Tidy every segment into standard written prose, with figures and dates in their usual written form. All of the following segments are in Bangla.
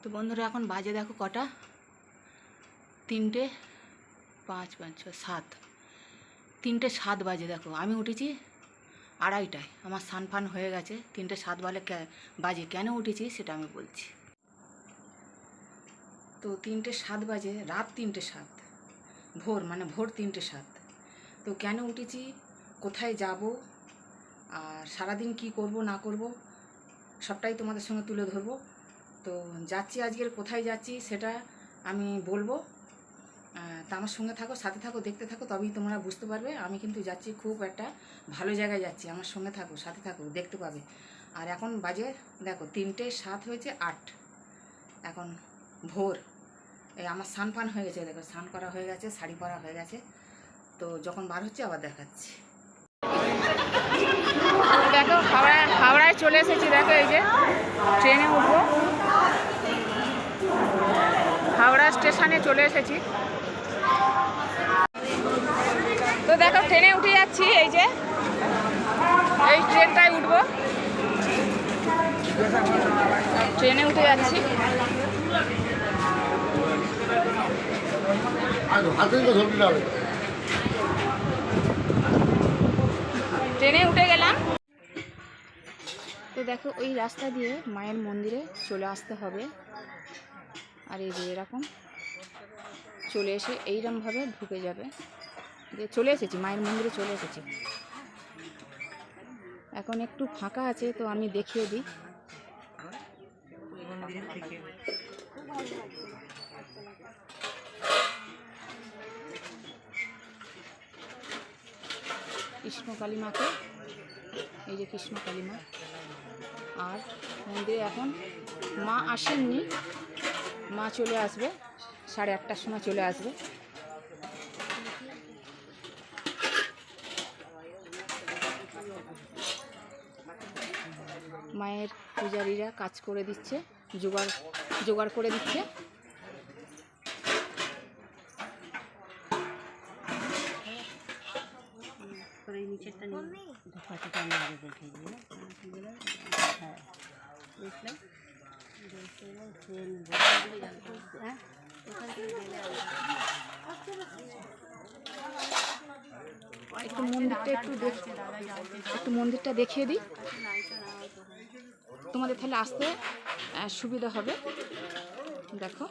তো বন্ধুরা এখন বাজে দেখো কটা, 3টে 5 5 6 7, 3টে 7 বাজে। দেখো আমি উঠেছি 2:30টায়, আমার স্নান ফান হয়ে গেছে। 3টে 7 বাজে কেন উঠেছি সেটা আমি বলছি। তো 3টে 7 বাজে, রাত 3টে 7, ভোর 3টে 7। তো কেন উঠেছি, কোথায় যাব, আর সারাদিন কি করব না করব সবটাই তোমাদের সঙ্গে তুলে ধরবো। তো যাচ্ছি, আজকের কোথায় যাচ্ছি সেটা আমি বলবো। তা আমার সঙ্গে থাকো, সাথে থাকো, দেখতে থাকো, তবেই তোমরা বুঝতে পারবে। আমি কিন্তু যাচ্ছি খুব একটা ভালো জায়গায় যাচ্ছি। আমার সঙ্গে থাকো, সাথে থাকো, দেখতে পাবে। আর এখন বাজে দেখো 3টে 7 হয়েছে 8, এখন ভোর। এই আমার স্নান ফান হয়ে গেছে, দেখো স্নান করা হয়ে গেছে, শাড়ি পরা হয়ে গেছে। তো যখন বার হচ্ছে আবার দেখাচ্ছি। দেখো হাওড়ায় চলে এসেছি। দেখো এই যে ট্রেনে উঠবো, হাওড়া স্টেশনে চলে এসেছি। তো দেখো ট্রেনে উঠে যাচ্ছি, এই যে এই ট্রেনটায় উঠবো, ট্রেনে উঠে যাচ্ছি। ট্রেনে উঠে গেলাম। তো দেখো ওই রাস্তা দিয়ে মায়ের মন্দিরে চলে আসতে হবে। আর এই যে এরকম চলে এসে এইরকমভাবে ঢুকে যাবে। যে চলে এসেছি, মায়ের মন্দিরে চলে এসেছি। এখন একটু ফাঁকা আছে, তো আমি দেখিয়ে দিই। কৃষ্ণকালী মাকে, এই যে কৃষ্ণকালী মা। আর মন্দিরে এখন মা আসেননি, মা চলে আসবে 8:30টার সময় চলে আসবে। মায়ের পূজারীরা কাজ করে দিচ্ছে, জোগাড় করে দিচ্ছে। একটু মন্দিরটা দেখিয়ে দিই তোমাদের, তাহলে আসতে সুবিধা হবে। দেখো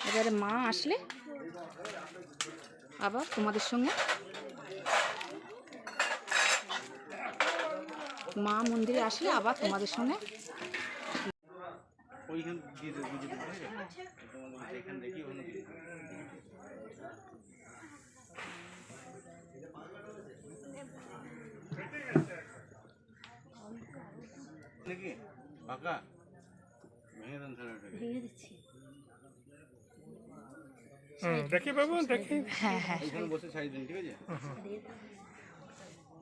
এবারে মা আসলে আবার তোমাদের সঙ্গে, মা মন্দিরে আসলে আবার তোমাদের সঙ্গে দেখি বাবু, দেখি। হ্যাঁ হ্যাঁ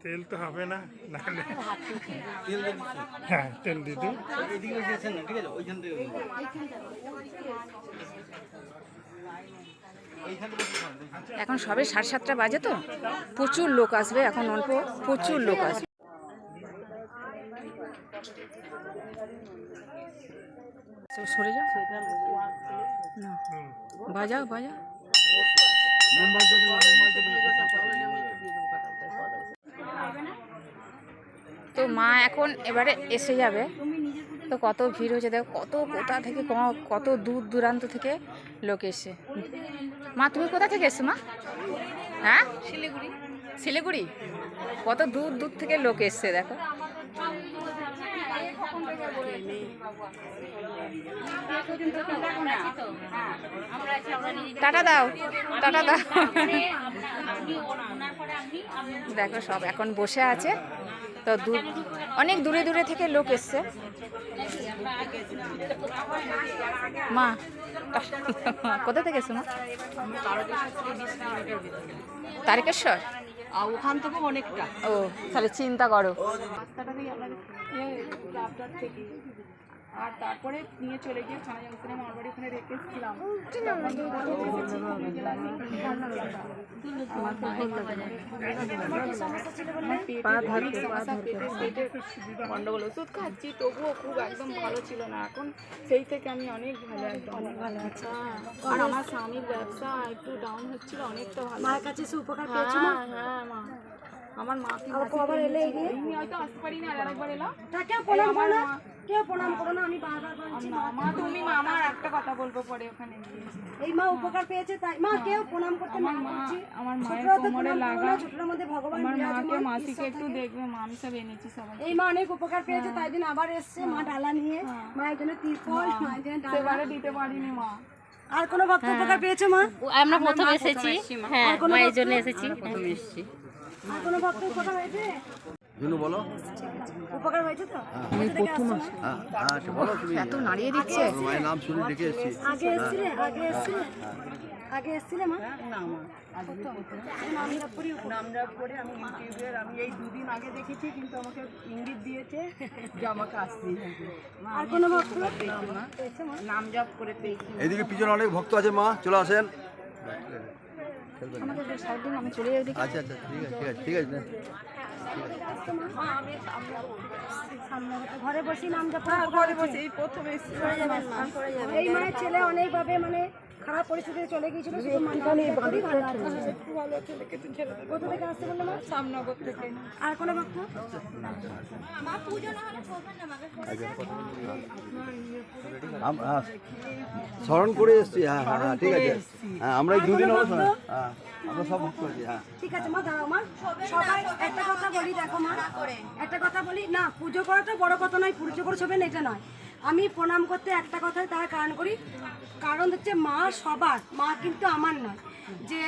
তেল তো হবে না, নাহলে হ্যাঁ তেল দিয়ে দিই। এখন সবে 7:30 বাজে, তো প্রচুর লোক আসবে এখন, অল্প প্রচুর লোক আসবে। সরে যাও না, বাজাও। তো মা এখন এবারে এসে যাবে। তো কত ভিড় হয়েছে দেখো, কোথা থেকে কত দূর দূরান্ত থেকে লোক এসে। মা তুমি কোথা থেকে এসছো মা? হ্যাঁ শিলিগুড়ি। কত দূর থেকে লোক এসছে দেখো। টাটা দাও। দেখো সব এখন বসে আছে। তো অনেক দূরে থেকে লোক এসছে। মা কোথা থেকে এসছো মা? তারকেশ্বর, ওখান থেকে অনেকটা। ও তাহলে চিন্তা করো। আর তারপরে নিয়ে চলে গিয়ে থানা জংশনে আমার বাড়ি ওখানে রেখে এসেছিলাম। তখন এসেছি, নিজে লাগি, আমার কি সমস্যা ছিল বললে? পেটের সমস্যা, পেটে গন্ডগোল, ওষুধ খাচ্ছি তবুও খুব একদম ভালো ছিল না। এখন সেই থেকে আমি অনেক ভালো, একদম অনেক ভালো আছি। আর আমার স্বামীর ব্যবসা একটু ডাউন হচ্ছিল, অনেকটা ভালো। মায়ের কাছে এসে উপকার পেয়েছো মা? হ্যাঁ মা, আমার মাকে আবার এলে এই নিয়ে আমি হয়তো আসতে পারি না, আর একবার এলাম। তা কেউ প্রণাম করো না, কেউ প্রণাম করো না, আমি বারবার বলছি। মা তুমি মা, আমার একটা কথা বলবো পরে ওখানে গিয়ে। এই মা উপকার পেয়েছে তাই মা কেউ প্রণাম করতে না করছি। আমার মায়ের ছোটরা তো কোমরে প্রণাম করো লাগা, না, ছোটরার মধ্যে ভগবান আমার মাকে বিরাজমান। মাসিকে একটু দেখবে মা, আমি সব এনেছি সবাই। এই মা অনেক উপকার পেয়েছে, তাই দিন আবার এসছে মা ডালা নিয়ে, মায়ের জন্য তিরপল, মায়ের জন্য ডালা। সেবারে দিতে পারিনি মা। আর কোনো ভক্ত উপকার পেয়েছে মা? আমরা প্রথম এসেছি, হ্যাঁ মায়ের জন্য এসেছি। আর কোনো ভক্ত উপকার হয়েছে? জুনু বলো। উপকার হয়েছে তো? আচ্ছা বলো তুমি। এত নাড়িয়ে দিচ্ছে। মায়ের নাম শুনে ডেকে এসেছি। আগে এসছিলে? আগে এসছিলে মা? নামডাক করে আমি ইউটিউবের, আমি এই দুদিন আগে দেখেছি, কিন্তু আমাকে ইঙ্গিত দিয়েছে যে আমাকে আসতেই হবে। আর কোনো ভক্ত নাম জপ করে পেয়েছি। এইদিকে পিছনে অনেক ভক্ত আছে মা, চলে আসেন। আমি চলে যাই। আচ্ছা আচ্ছা ঠিক আছে না। ঘরে বসে নাম জপ ঘরে বসে এই প্রথম এসেছি। এই মায়ের ছেলে অনেকভাবে মানে খারাপ পরিস্থিতিতে চলে গিয়েছিল, শুধু কোথা থেকে আসতে বললো মা? সামনগর থেকে। আর কোনো ভক্ত? স্মরণ করে এসেছি। হ্যাঁ হ্যাঁ হ্যাঁ ঠিক আছে। হ্যাঁ আমরা এই দুদিন হলো হ্যাঁ আমরা সব ভক্ত আছি। হ্যাঁ ঠিক আছে মা, দাঁড়াও মা। সবাই একটা কথা বলি, দেখো মা, একটা কথা বলি না, পুজো করাটা বড় কথা নয়, পুজো করে ছবেন এটা নয়। আমি প্রণাম করতে একটা কথাই তার কারণ করি, কারণ হচ্ছে মা সবার, মা কিন্তু আমার নয় যে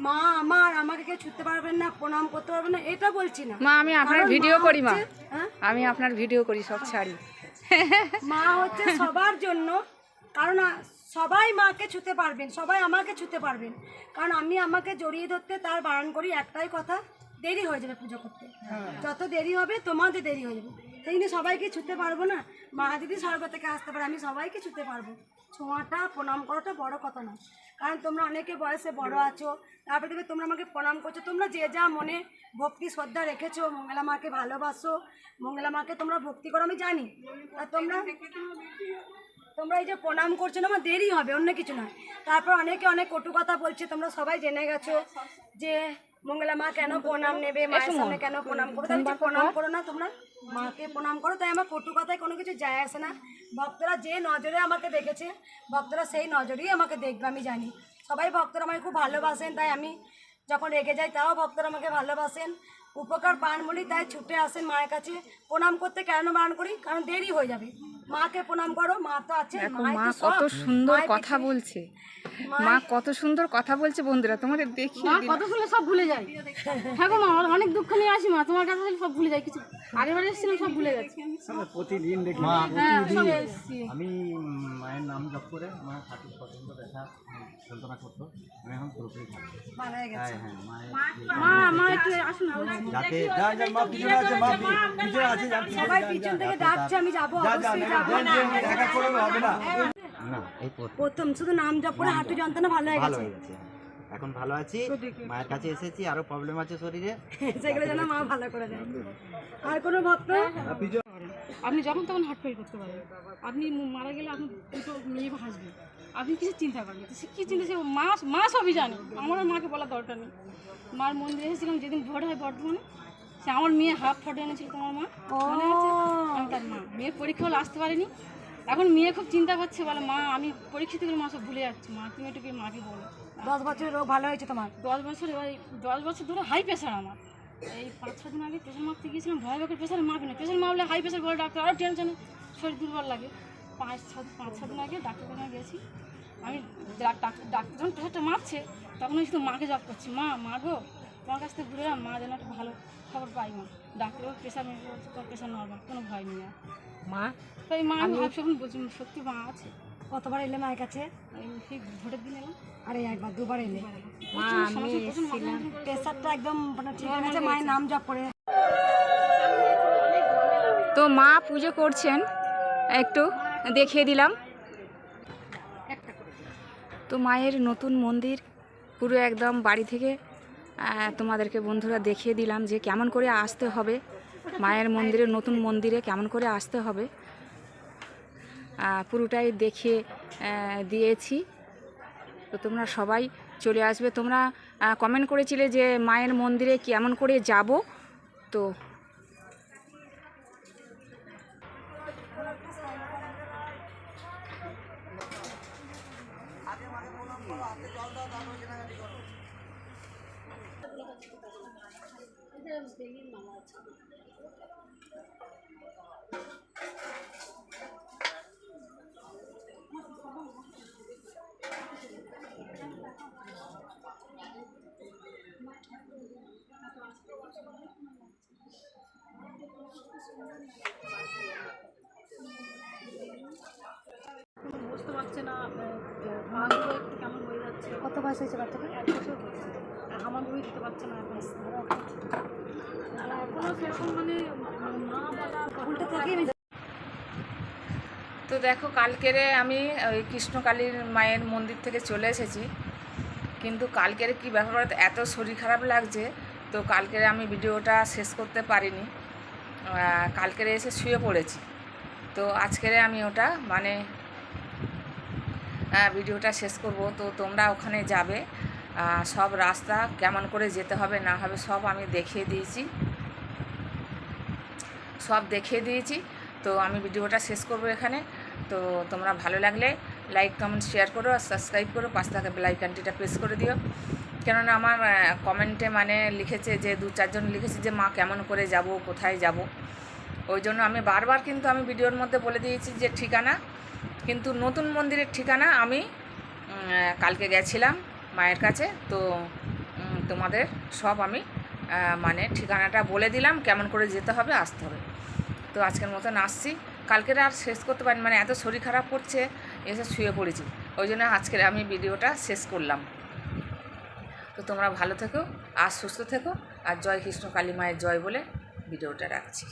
মা আমার, আমাকে কেউ ছুটতে পারবেন না, প্রণাম করতে পারবেন না, এটা বলছি না মা আমি আপনার কারণ ভিডিও করি মা, হচ্ছে- হ্যাঁ? আমি আপনার ভিডিও করি, সব ছাড়ি। মা হচ্ছে সবার জন্য, কারণ সবাই মাকে ছুতে পারবেন, সবাই আমাকে ছুতে পারবেন, কারণ আমি আমাকে জড়িয়ে ধরতে তার বারণ করি একটাই কথা, দেরি হয়ে যাবে পুজো করতে, যত দেরি হবে তোমাদের দেরি হয়ে যাবে, সেই জন্য সবাইকে ছুতে পারবো না। মা যদি স্বর্গ থেকে আসতে পারে, আমি সবাইকে ছুতে পারবো। ছোঁয়াটা প্রণাম করাটা বড় কথা না, কারণ তোমরা অনেকে বয়সে বড় আছো, তারপরে দেখবে তোমরা আমাকে প্রণাম করছো, তোমরা যে যা মনে ভক্তি শ্রদ্ধা রেখেছো, মঙ্গলা মাকে ভালোবাসো, মঙ্গলা মাকে তোমরা ভক্তি করো আমি জানি, আর তোমরা এই যে প্রণাম করছো না, আমার দেরি হবে, অন্য কিছু নয়। তারপর অনেকে অনেক কটু কথা বলছে, তোমরা সবাই জেনে গেছো যে মঙ্গলা মা কেন প্রণাম নেবে, মায়ের সামনে কেন প্রণাম করো, তাই প্রণাম করো না, তোমরা মাকে প্রণাম করো। তাই আমার কটু কথায় কোনো কিছু যায় আসে না। ভক্তরা যে নজরে আমাকে দেখেছে, ভক্তরা সেই নজরেই আমাকে দেখবে, আমি জানি। সবাই ভক্তরা আমাকে খুব ভালোবাসেন, তাই আমি যখন রেগে যাই তাও ভক্তরা আমাকে ভালোবাসেন, উপকার পান বলি তাই ছুটে আসেন মায়ের কাছে। প্রণাম করতে কেন বারণ করি, কারণ দেরি হয়ে যাবে। মাকে প্রণাম করো, মা তো আছে, মাই মা তো সব, কত সুন্দর মাই কথা পৃথিবী। বলছে, মা কত সুন্দর কথা বলছে, বন্ধুরা তোমাদের দেখি। কত শুনে সব ভুলে যাই। হ্যাঁ গো মা, আমার অনেক দুঃখ নিয়ে আসি মা, তোমার কাছে সব ভুলে যাই, কিছু আগের বারে এসেছিলাম সব ভুলে গেছি। প্রতিদিন দেখি হ্যাঁ সব এসেছি। আমি মায়ের নাম জপ করে আমার হাঁটুর পছন্দ ব্যথা যন্ত্রণা করতো, আমি এখন পুরোপুরি ভালো। ভালো হয়ে গেছে। হ্যাঁ হ্যাঁ মায়ের মা একটু আসুন না, যাতে মা পিছনে আছে, মা পিছনে আছে, সবাই পিছন থেকে ডাকছে, আমি যাবো, অবশ্যই যাবো। দেখা করে হবে না। না এই প্রথম শুধু নাম জপ করে হাঁটু যন্ত্রণা ভালো হয়ে ভালো গেছে, হয়ে গেছে, এখন ভালো আছি। মায়ের কাছে এসেছি, আরো প্রবলেম আছে শরীরে, সেগুলো যেন মা ভালো করে দেয়। আর কোনো ভক্ত? আপনি যখন তখন হার্ট ফেল করতে পারেন, আপনি মারা গেলে আপনার দুটো মেয়ে হাসবে, আপনি কিছু চিন্তা করবেন, সে কী চিন্তা, সে মা সবই জানে, আমার আর মাকে বলার দরকার নেই। মার মন্দিরে এসেছিলাম যেদিন ভোট হয় বর্ধমানে, সে আমার মেয়ে হাফ ফটো এনেছিল তোমার মা, মনে আছে? আমি তার মা, মেয়ে পরীক্ষা হলে আসতে পারিনি, এখন মেয়ে খুব চিন্তা করছে, বলে মা আমি পরীক্ষিত করে মা সব ভুলে যাচ্ছি, মা তুমি একটু কি মাকে বলো। 10 বছরের রোগ ভালো হয়েছে তোমার? 10 বছর, এবার 10 বছর ধরে হাই প্রেশার আমার, এই 5-6 দিন আগে প্রেশার মাপতে গিয়েছিলাম, ভয়াবহ প্রেশার মাপি না, প্রেশার মাপলে হাই প্রেশার বলে ডাক্তার, আরও টেনশনে শরীর দুর্বল লাগে। 5-6 দিন আগে ডাক্তারখানা গেছি আমি, ডাক্তার যখন প্রেশারটা মাপছে তখন আমি শুধু মাকে জব করছি, মা গো তোমার কাছ থেকে ঘুরে এলাম, মা যেন একটা ভালো খবর পাই। মা ডাক্তারও প্রেশার মেপে বলছে তোর প্রেশার নর্মাল, কোনো ভয় নেই আর। মা তাই মা আমি ভাবছি এখন বলছি সত্যি মা আছে। কতবার এলে মায়ের কাছে? আমি ঠিক ভোটের দিন এলাম। আরে একবার দুবার এলে, প্রচুর প্রেশারটা একদম মানে ঠিক আছে, মায়ের নাম জপ করে। তো মা পুজো করছেন একটু দেখিয়ে দিলাম। তো মায়ের নতুন মন্দির পুরো একদম বাড়ি থেকে তোমাদেরকে বন্ধুরা দেখিয়ে দিলাম যে কেমন করে আসতে হবে, মায়ের মন্দিরে, নতুন মন্দিরে কেমন করে আসতে হবে পুরোটাই দেখিয়ে দিয়েছি। তো তোমরা সবাই চলে আসবে। তোমরা কমেন্ট করেছিলে যে মায়ের মন্দিরে কেমন করে যাব, তো বুঝতে পারছে না, পাগুলো একটু কেমন হয়ে যাচ্ছে। কত বয়স হয়েছে বাচ্চাটা? 1 বছর হচ্ছে। আর হামাগুড়ি দিতে পারছে না এখন। এখনো সেরকম মানে মা বলা উল্টো থেকেই তো দেখো কালকেরে আমি ওই কৃষ্ণকালীর মায়ের মন্দির থেকে চলে এসেছি, কিন্তু কালকের কি ব্যাপার, এত শরীর খারাপ লাগছে, তো কালকেরে আমি ভিডিওটা শেষ করতে পারিনি। কালকেরে এসে শুয়ে পড়েছি। তো আজকেরে আমি ওটা মানে ভিডিওটা শেষ করব। তো তোমরা ওখানে যাবে, সব রাস্তা কেমন করে যেতে হবে না হবে সব আমি দেখিয়ে দিয়েছি। তো আমি ভিডিওটা শেষ করব এখানে। তো তোমরা ভালো লাগলে লাইক কমেন্ট শেয়ার করো আর সাবস্ক্রাইব করো, পাশ থেকে বেল আইকনটিটা প্রেস করে দিও। কেননা আমার কমেন্টে মানে লিখেছে যে 2-4 জন লিখেছে যে মা কেমন করে যাব, কোথায় যাব, ওই জন্য আমি বারবার কিন্তু আমি ভিডিওর মধ্যে বলে দিয়েছি যে ঠিকানা, কিন্তু নতুন মন্দিরের ঠিকানা আমি কালকে গেছিলাম মায়ের কাছে। তো তোমাদের সব আমি মানে ঠিকানাটা বলে দিলাম, কেমন করে যেতে হবে, আসতে হবে। তো আজকের মতন আসছি, কালকের আর শেষ করতে পারিনি, মানে এত শরীর খারাপ করছে, এসে শুয়ে পড়েছি, ওই জন্য আজকের আমি ভিডিওটা শেষ করলাম। তো তোমরা ভালো থেকো আর সুস্থ থেকো, আর জয় কৃষ্ণ কালী মায়ের জয় বলে ভিডিওটা রাখছি।